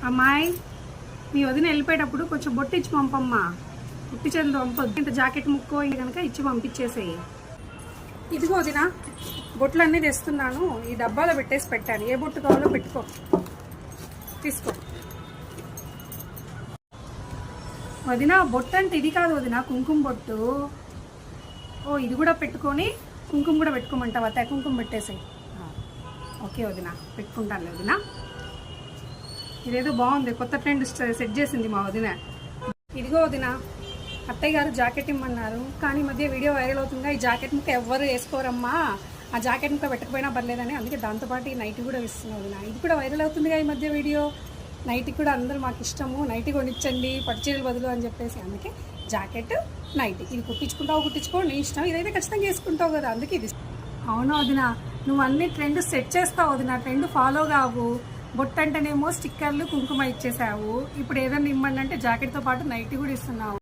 అమ్మాయి మీ వదిన వెళ్ళిపోయేటప్పుడు కొంచెం బొట్టు ఇచ్చి పంపమ్మా. పుట్టి చెంది పంపొద్దు. ఇంత జాకెట్ ముక్కో ఇంక కనుక ఇచ్చి పంపించేసేయి. ఇదిగో వదిన, బొట్లన్నీ తెస్తున్నాను. ఈ డబ్బాలో పెట్టేసి పెట్టాను. ఏ బొట్టు కావాలో పెట్టుకో, తీసుకో. వదిన బొట్టు అంటే ఇది కాదు వదిన, కుంకుమ బొట్టు. ఓ ఇది కూడా పెట్టుకొని కుంకుమ కూడా పెట్టుకోమంటావా? కుంకుమ పెట్టేసాయి. ఓకే వదిన, పెట్టుకుంటాను వదిన. ఇదేదో బాగుంది, కొత్త ట్రెండ్ సెట్ చేసింది మా వదిన. ఇదిగో వదిన, అత్తయ్య గారు జాకెట్ ఇమ్మన్నారు, కానీ మధ్య వీడియో వైరల్ అవుతుందిగా. ఈ జాకెట్ ముక్క ఎవ్వరు వేసుకోరమ్మా, ఆ జాకెట్ ముక్క పెట్టకపోయినా పర్లేదని, అందుకే దాంతోపాటు ఈ నైటీ కూడా ఇస్తున్నావు వదిన. ఇది కూడా వైరల్ అవుతుందిగా ఈ మధ్య వీడియో. నైటీ కూడా అందరూ మాకు ఇష్టము, నైటీ కొనిచ్చండి పట్టుచీరలు బదులు అని చెప్పేసి, అందుకే జాకెట్ నైటీ. ఇది కుట్టించుకో నీ ఇష్టం. ఇదైతే ఖచ్చితంగా వేసుకుంటావు కదా, అందుకే ఇది. అవునా వదిన, నువ్వు అన్ని ట్రెండ్ సెట్ చేస్తావు వదిన, ట్రెండ్ ఫాలో కావు. బొట్టు అంటేనేమో స్టిక్కర్లు కుంకుమ ఇచ్చేసావు, ఇప్పుడు ఏదైనా ఇమ్మండి అంటే జాకెట్తో పాటు నైటీ కూడా ఇస్తున్నావు.